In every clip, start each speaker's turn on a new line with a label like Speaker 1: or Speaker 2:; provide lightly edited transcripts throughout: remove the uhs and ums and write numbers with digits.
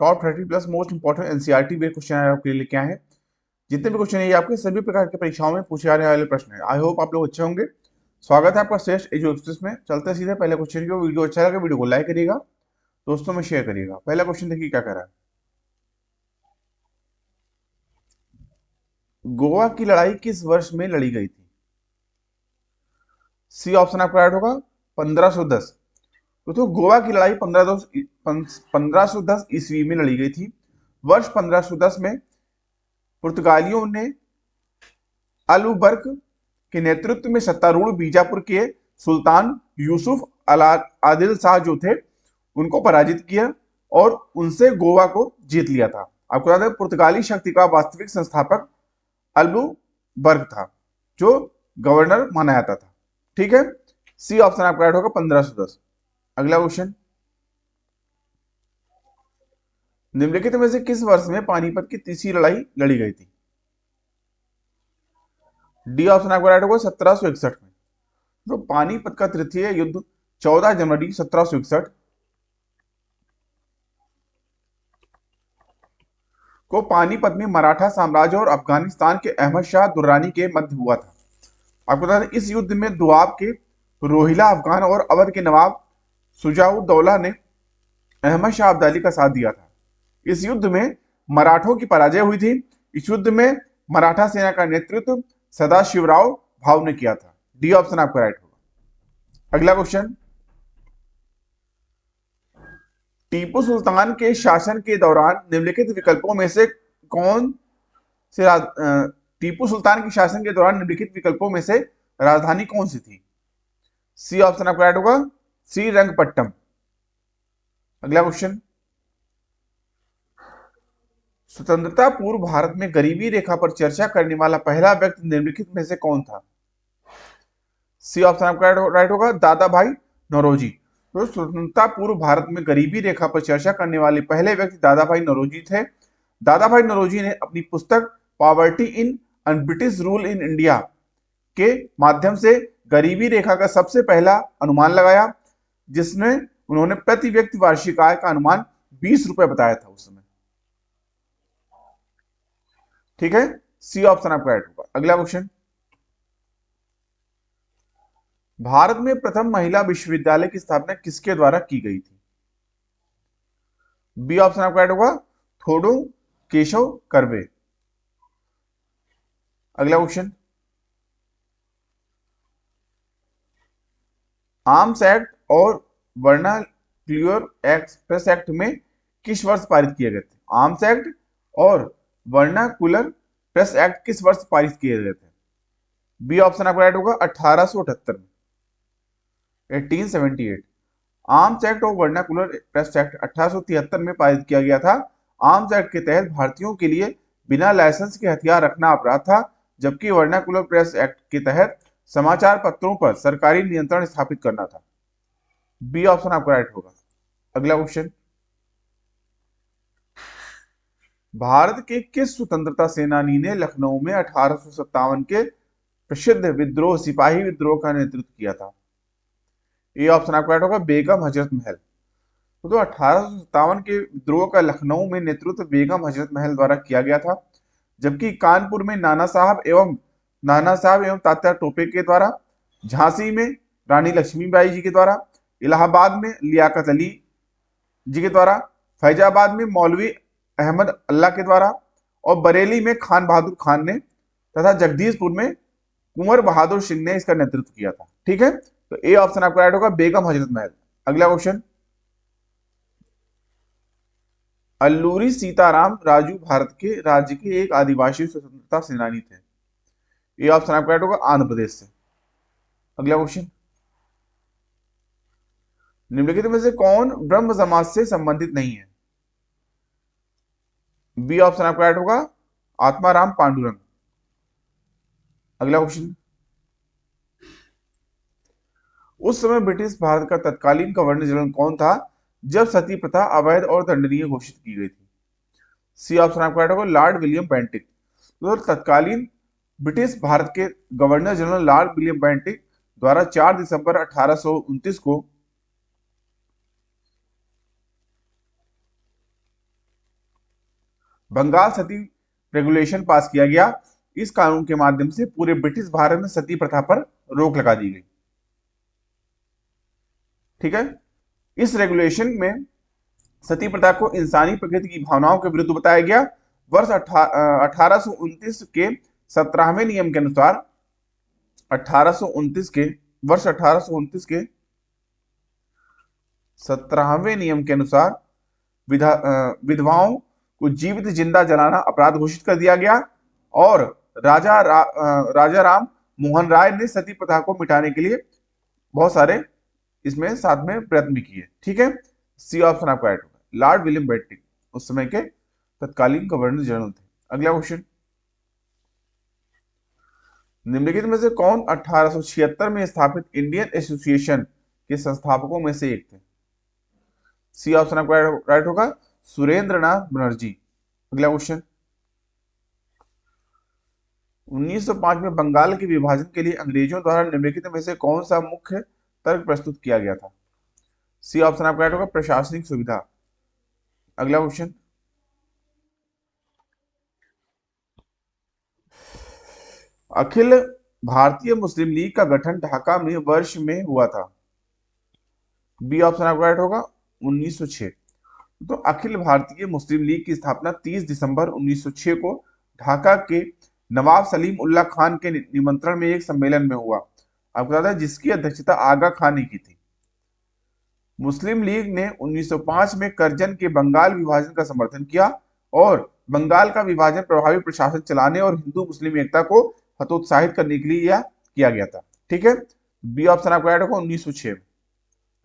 Speaker 1: Top 30 plus most important NCERT based question आपके लिए लेके आए हैं। जितने भी क्वेश्चन है ये आपके सभी प्रकार की परीक्षाओं में पूछे जाने वाले प्रश्न है। आई होप आप लोग अच्छे होंगे। स्वागत है आपका श्रेष्ठ एजू एक्सप्रेस में। चलते हैं सीधे पहले क्वेश्चन की। वीडियो अच्छा लगा वीडियो को लाइक करिएगा, दोस्तों में शेयर करिएगा। पहला क्वेश्चन देखिए क्या कह रहा है। गोवा की लड़ाई किस वर्ष में लड़ी गई थी? सी ऑप्शन आपका राइट होगा 1510। तो गोवा की लड़ाई 1510 ईस्वी में लड़ी गई थी। वर्ष 1510 में पुर्तगालियों ने अलबुकर्क के नेतृत्व में सत्तारूढ़ बीजापुर के सुल्तान यूसुफ आदिल शाह जो थे उनको पराजित किया और उनसे गोवा को जीत लिया था। आपको बता दें पुर्तगाली शक्ति का वास्तविक संस्थापक अलबुकर्क था जो गवर्नर माना जाता था। ठीक है, सी ऑप्शन आपका राइट होगा 1510। अगला क्वेश्चन, निम्नलिखित में से किस वर्ष में पानीपत की तीसरी लड़ाई लड़ी गई थी? डी ऑप्शन आपका राइट होगा 1761 में। तो पानीपत का तृतीय युद्ध 14 जनवरी 1761 को पानीपत में मराठा साम्राज्य और अफगानिस्तान के अहमद शाह दुर्रानी के मध्य हुआ था। आपको बता दें इस युद्ध में दुआब के रोहिला अफगान और अवध के नवाब सुजाउद्दौला ने अहमद शाह अब्दाली का साथ दिया था। इस युद्ध में मराठों की पराजय हुई थी। इस युद्ध में मराठा सेना का नेतृत्व सदाशिवराव भाऊ ने किया था। डी ऑप्शन आपका राइट होगा। अगला क्वेश्चन, टीपू सुल्तान के शासन के दौरान निम्नलिखित विकल्पों में से कौन से टीपू सुल्तान के शासन के दौरान निम्नलिखित विकल्पों में से राजधानी कौन सी थी? सी ऑप्शन आपका राइट होगा श्रीरंगपट्टम। अगला क्वेश्चन, स्वतंत्रता पूर्व भारत में गरीबी रेखा पर चर्चा करने वाला पहला व्यक्ति निम्नलिखित में से कौन था? सी ऑप्शन आपका राइट होगा दादा भाई नौरोजी। तो स्वतंत्रता पूर्व भारत में गरीबी रेखा पर चर्चा करने वाले पहले व्यक्ति दादा भाई नौरोजी थे। दादा भाई नौरोजी ने अपनी पुस्तक poverty in British rule in India के माध्यम से गरीबी रेखा का सबसे पहला अनुमान लगाया, जिसमें उन्होंने प्रति व्यक्ति वार्षिक आय का अनुमान 20 रुपए बताया था उस समय। ठीक है, सी ऑप्शन आपका राइट होगा। अगला क्वेश्चन, भारत में प्रथम महिला विश्वविद्यालय की स्थापना किसके द्वारा की गई थी? बी ऑप्शन आपका राइट होगा थोडो केशव कर्वे। अगला क्वेश्चन, आर्म्स एक्ट और वर्नाक्यूलर प्रेस एक्ट में किस वर्ष पारित किए गए थे? आर्म्स एक्ट और वर्नाकुलर प्रेस एक्ट किस वर्ष पारित किए गए थे? बी ऑप्शन आपका राइट होगा 1878 में, 1878। आर्म्स एक्ट और वर्नाकुलर प्रेस एक्ट 1873 में पारित किया गया था। आर्म्स एक्ट के तहत भारतीयों के लिए बिना लाइसेंस के हथियार रखना अपराध था, जबकि वर्नाकुलर प्रेस एक्ट के तहत समाचार पत्रों पर सरकारी नियंत्रण स्थापित करना था। बी ऑप्शन आपका राइट होगा। अगला क्वेश्चन, भारत के किस स्वतंत्रता सेनानी ने लखनऊ में 1857 के प्रसिद्ध विद्रोह सिपाही विद्रोह का नेतृत्व किया था? ये ऑप्शन आपका राइट होगा बेगम हजरत महल। तो 1857 के विद्रोह का लखनऊ में नेतृत्व बेगम हजरत महल द्वारा किया गया था, जबकि कानपुर में नाना साहब एवं तात्या टोपे के द्वारा, झांसी में रानी लक्ष्मीबाई जी के द्वारा, इलाहाबाद में लियाकत अली जी के द्वारा, फैजाबाद में मौलवी अहमद अल्लाह के द्वारा और बरेली में खान बहादुर खान ने तथा जगदीशपुर में कुंवर बहादुर सिंह ने इसका नेतृत्व किया था। ठीक है, तो ए ऑप्शन आपका राइट होगा बेगम हजरत महल। अगला क्वेश्चन, अल्लूरी सीताराम राजू भारत के राज्य के एक आदिवासी स्वतंत्रता सेनानी थे। ये ऑप्शन आपका राइट होगा आंध्र प्रदेश से। अगला क्वेश्चन, निम्नलिखित में से कौन ब्रह्म समाज से संबंधित नहीं है? बी ऑप्शन आपका राइट होगा आत्माराम पांडुरंग। अगला क्वेश्चन, उस समय ब्रिटिश भारत का तत्कालीन गवर्नर जनरल कौन था जब सती प्रथा अवैध और दंडनीय घोषित की गई थी? सी ऑप्शन आपका राइट होगा लॉर्ड विलियम बेंटिक। तो तत्कालीन ब्रिटिश भारत के governor general Lord William Bentinck द्वारा 4 दिसंबर 1829 को बंगाल सती रेगुलेशन पास किया गया। इस कानून के माध्यम से पूरे ब्रिटिश भारत में सती प्रथा पर रोक लगा दी गई। ठीक है। इस रेगुलेशन में सती प्रथा को इंसानी प्रकृति की भावनाओं के विरुद्ध बताया गया। वर्ष 1829 के 17वें नियम के अनुसार 1829 के वर्ष 1829 के 17वें नियम के अनुसार विधवाओं को जीवित जिंदा जलाना अपराध घोषित कर दिया गया और राजा राम मोहन राय ने सती प्रथा को मिटाने के लिए बहुत सारे इसमें साथ में प्रयत्न भी किए। ठीक है। सी ऑप्शन आपका राइट होगा। लॉर्ड विलियम बेंटिंक उस समय के तत्कालीन गवर्नर जनरल थे। अगला क्वेश्चन, निम्नलिखित में से कौन 1876 में स्थापित इंडियन एसोसिएशन के संस्थापकों में से एक थे? सी ऑप्शन आपका राइट होगा, सुरेंद्र नाथ बनर्जी। अगला क्वेश्चन, 1905 में बंगाल के विभाजन के लिए अंग्रेजों द्वारा निम्नलिखित में से कौन सा मुख्य तर्क प्रस्तुत किया गया था? सी ऑप्शन आपका राइट होगा, प्रशासनिक सुविधा। अगला क्वेश्चन, अखिल भारतीय मुस्लिम लीग का गठन ढाका में वर्ष में हुआ था? बी ऑप्शन आपका राइट होगा, 1906। तो अखिल भारतीय मुस्लिम लीग की स्थापना 30 दिसंबर 1906 को ढाका के नवाब सलीम उल्लाह खान के निमंत्रण में एक सम्मेलन में हुआ। आपको बता दें जिसकी अध्यक्षता आगा खान ने की थी। मुस्लिम लीग ने 1905 में करजन के बंगाल विभाजन का समर्थन किया और बंगाल का विभाजन प्रभावी प्रशासन चलाने और हिंदू मुस्लिम एकता को हतोत्साहित करने के लिए यह किया गया था। ठीक है। बी ऑप्शन आपका राइट होगा, 1906।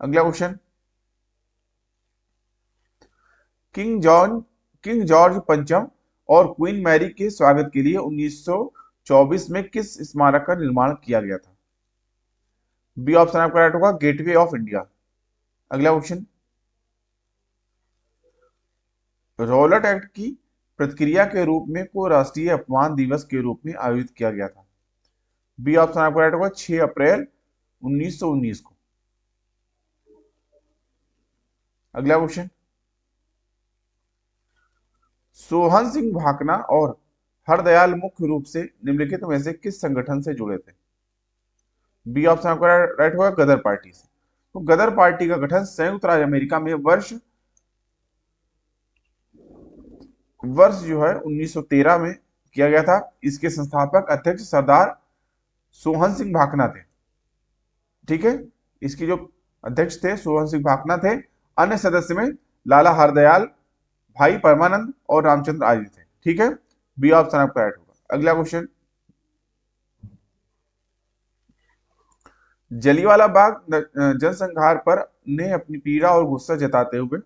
Speaker 1: अगला क्वेश्चन, किंग जॉर्ज पंचम और क्वीन मैरी के स्वागत के लिए 1924 में किस स्मारक का निर्माण किया गया था? बी ऑप्शन आपका राइट होगा, गेटवे ऑफ इंडिया। अगला क्वेश्चन, रॉलेट एक्ट की प्रतिक्रिया के रूप में को राष्ट्रीय अपमान दिवस के रूप में आयोजित किया गया था? बी ऑप्शन आपका राइट होगा, 6 अप्रैल 1919 को। अगला क्वेश्चन, सोहन सिंह भाकना और हरदयाल मुख्य रूप से निम्नलिखित में से किस संगठन से जुड़े थे? बी ऑप्शन आपका राइट होगा, गदर पार्टी से। तो गदर पार्टी का गठन संयुक्त राज्य अमेरिका में वर्ष जो है 1913 में किया गया था। इसके संस्थापक अध्यक्ष सरदार सोहन सिंह भाकना थे। ठीक है। इसके जो अध्यक्ष थे सोहन सिंह भाकना थे। अन्य सदस्य में लाला हरदयाल, भाई परमानंद और रामचंद्र आदि थे। ठीक है। बी ऑप्शन आपका राइट होगा। अगला क्वेश्चन, जलियांवाला बाग जनसंहार पर ने अपनी पीड़ा और गुस्सा जताते हुए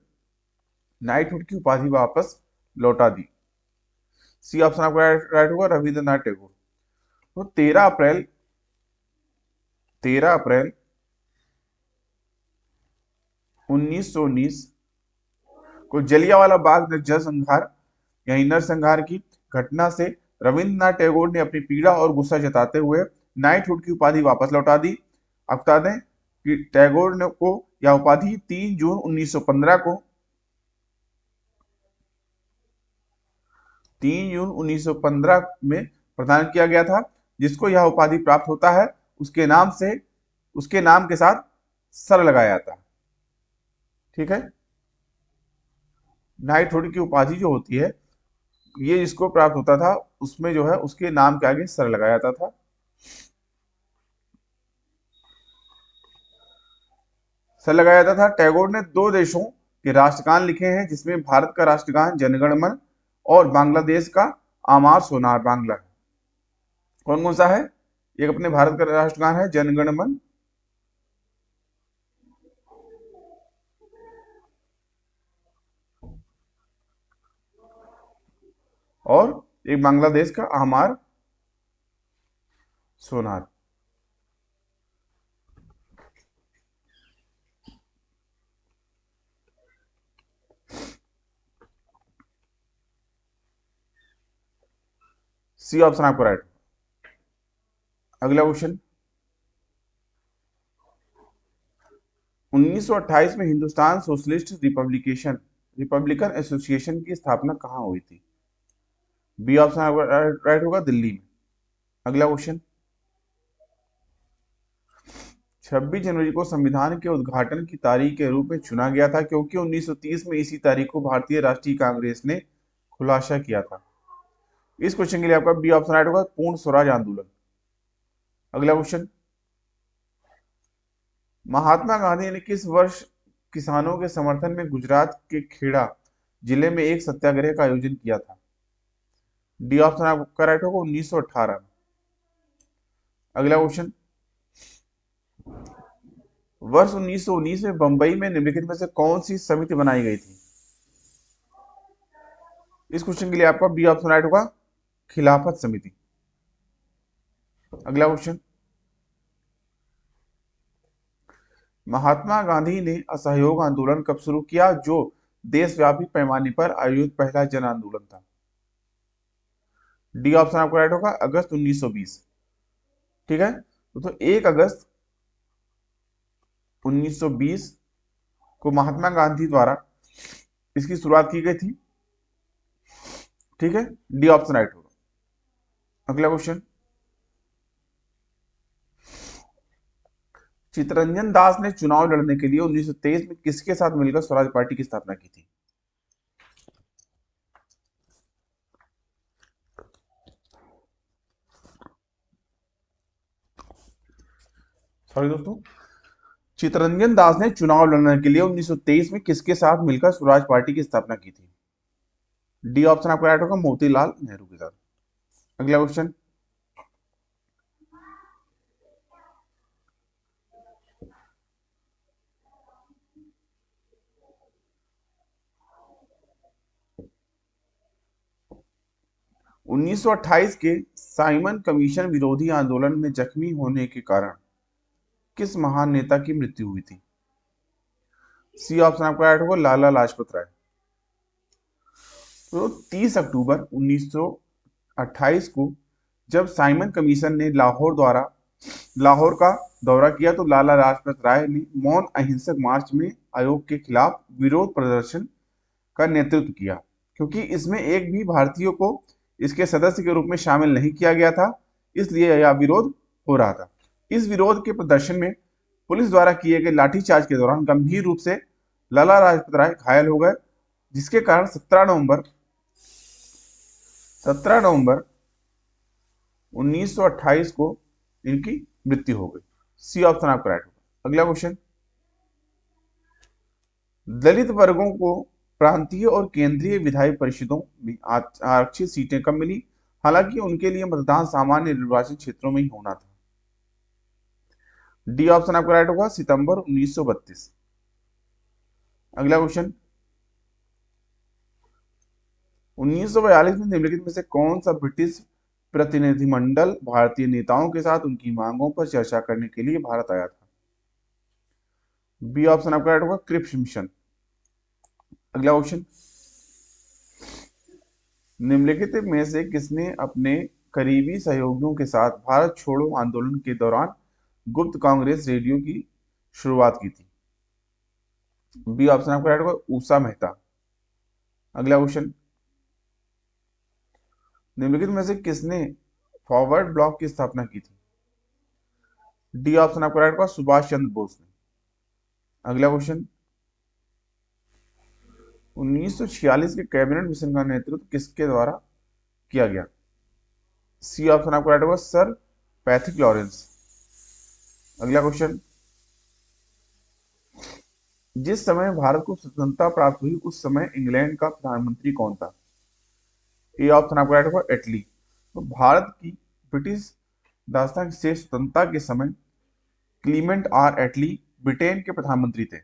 Speaker 1: नाइटहुड की उपाधि वापस लौटा दी। सी ऑप्शन आपका राइट होगा, रविंद्रनाथ टैगोर। तो 13 अप्रैल 1919 को जलियांवाला बाग जनसंहार यानी नरसंहार की घटना से रविंद्रनाथ टैगोर ने अपनी पीड़ा और गुस्सा जताते हुए नाइटहुड की उपाधि वापस लौटा दी। अब बता दें कि टैगोर ने को यह उपाधि 3 जून 1915 को 3 जून 1915 में प्रदान किया गया था। जिसको यह उपाधि प्राप्त होता है उसके नाम के साथ सर लगाया जाता है। ठीक है। नाइटहुड की उपाधि जो होती है ये जिसको प्राप्त होता था उसमें जो है उसके नाम के आगे सर लगाया जाता था। सर लगाया जाता था। टैगोर ने 2 देशों के राष्ट्रगान लिखे हैं जिसमें भारत का राष्ट्रगान जनगण मन और बांग्लादेश का आमार सोनार बांग्ला। कौन कौन सा है? एक अपने भारत का राष्ट्रगान है जनगण मन और एक बांग्लादेश का आमार सोनार। सी ऑप्शन आपको राइट। अगला क्वेश्चन, 1928 में हिंदुस्तान सोशलिस्ट रिपब्लिकन एसोसिएशन की स्थापना कहां हुई थी? बी ऑप्शन राइट होगा दिल्ली में। अगला क्वेश्चन, 26 जनवरी को संविधान के उद्घाटन की तारीख के रूप में चुना गया था क्योंकि 1930 में इसी तारीख को भारतीय राष्ट्रीय कांग्रेस ने खुलासा किया था। इस क्वेश्चन के लिए आपका बी ऑप्शन राइट होगा पूर्ण स्वराज आंदोलन। अगला क्वेश्चन, महात्मा गांधी ने किस वर्ष किसानों के समर्थन में गुजरात के खेड़ा जिले में एक सत्याग्रह का आयोजन किया था? डी ऑप्शन आपका राइट होगा 1918 में। अगला क्वेश्चन, वर्ष 1919 में बंबई में निम्नलिखित में से कौन सी समिति बनाई गई थी? इस क्वेश्चन के लिए आपका बी ऑप्शन राइट होगा खिलाफत समिति। अगला क्वेश्चन, महात्मा गांधी ने असहयोग आंदोलन कब शुरू किया जो देशव्यापी पैमाने पर आयोजित पहला जन आंदोलन था? डी ऑप्शन आपका राइट होगा अगस्त 1920। ठीक है, तो 1 अगस्त 1920 को महात्मा गांधी द्वारा इसकी शुरुआत की गई थी। ठीक है, डी ऑप्शन राइट होगा। अगला क्वेश्चन, चित्तरंजन दास ने चुनाव लड़ने के लिए 1923 में किसके साथ मिलकर स्वराज पार्टी की स्थापना की थी? सॉरी दोस्तों, चित्तरंजन दास ने चुनाव लड़ने के लिए 1923 में किसके साथ मिलकर स्वराज पार्टी की स्थापना की थी? डी ऑप्शन आपका राइट होगा मोतीलाल नेहरू के साथ। अगला क्वेश्चन, उन्नीस 1928 के साइमन कमीशन विरोधी आंदोलन में जख्मी होने के कारण किस महान नेता की मृत्यु हुई थी? सी ऑप्शन आपका राइट होगा लाला लाजपत राय। तो 30 अक्टूबर 1928 को जब साइमन कमीशन ने लाहौर का दौरा किया तो लाला लाजपत राय ने मौन अहिंसक मार्च में आयोग के खिलाफ विरोध प्रदर्शन का नेतृत्व किया। क्योंकि इसमें एक भी भारतीयों को इसके सदस्य के रूप में शामिल नहीं किया गया था, इसलिए यह विरोध हो रहा था। इस विरोध के प्रदर्शन में पुलिस द्वारा किए गए लाठीचार्ज के दौरान गंभीर रूप से लाला लाजपत राय घायल हो गए, जिसके कारण 17 नवंबर 1928 को इनकी मृत्यु हो गई। सी ऑप्शन आपका राइट होगा। अगला क्वेश्चन, दलित वर्गों को प्रांतीय और केंद्रीय विधायी परिषदों में आरक्षित सीटें कब मिली, हालांकि उनके लिए मतदान सामान्य निर्वाचन क्षेत्रों में ही होना था? डी ऑप्शन आपका राइट होगा सितंबर 1932। अगला क्वेश्चन, 1942 में निम्नलिखित में से कौन सा ब्रिटिश प्रतिनिधिमंडल भारतीय नेताओं के साथ उनकी मांगों पर चर्चा करने के लिए भारत आया था? बी ऑप्शन आपका राइट होगा क्रिप्स मिशन। अगला क्वेश्चन, निम्नलिखित में से किसने अपने करीबी सहयोगियों के साथ भारत छोड़ो आंदोलन के दौरान गुप्त कांग्रेस रेडियो की शुरुआत की थी? बी ऑप्शन आपका राइट होगा ऊषा मेहता। अगला क्वेश्चन, निम्नलिखित में से किसने फॉरवर्ड ब्लॉक की स्थापना की थी? डी ऑप्शन आपका राइट होगा सुभाष चंद्र बोस ने। अगला क्वेश्चन, 1946 के कैबिनेट मिशन का नेतृत्व किसके द्वारा किया गया? सी ऑप्शन आपका राइट होगा सर पैथिक लॉरेंस। अगला क्वेश्चन, जिस समय भारत को स्वतंत्रता प्राप्त हुई उस समय इंग्लैंड का प्रधानमंत्री कौन था? ए ऑप्शन आपका राइट होगा एटली। तो भारत की ब्रिटिश दास्तान से स्वतंत्रता के समय क्लीमेंट आर एटली ब्रिटेन के प्रधानमंत्री थे।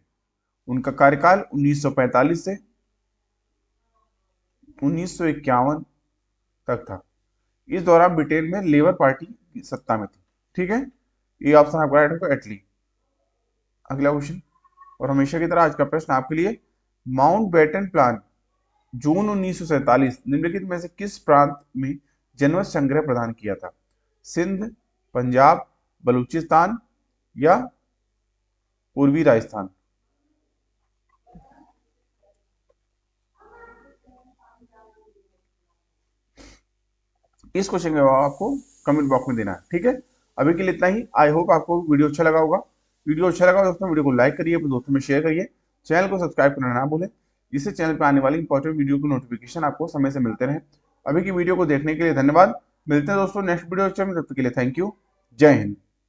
Speaker 1: उनका कार्यकाल 1945 से 1951 तक था। इस दौरान ब्रिटेन में लेबर पार्टी की सत्ता में थी। ठीक है, ये ऑप्शन आपका राइट होगा एटली। अगला क्वेश्चन, और हमेशा की तरह आज का प्रश्न आपके लिए, माउंटबेटन प्लान जून 1947 निम्नलिखित में से किस प्रांत में जनवत संग्रह प्रदान किया था? सिंध, पंजाब, बलूचिस्तान या पूर्वी राजस्थान? इस क्वेश्चन का जवाब आपको कमेंट बॉक्स में देना है, ठीक है। अभी के लिए इतना ही। आई होप आपको वीडियो अच्छा लगा होगा। वीडियो अच्छा लगा दोस्तों, वीडियो को लाइक करिए, अपने दोस्तों में शेयर करिए, चैनल को सब्सक्राइब करना ना भूलें, जिससे चैनल पर आने वाली इंपॉर्टेंट वीडियो की नोटिफिकेशन आपको समय से मिलते रहे। अभी की वीडियो को देखने के लिए धन्यवाद। मिलते हैं दोस्तों नेक्स्ट वीडियो में, तब तक के लिए थैंक यू। जय हिंद।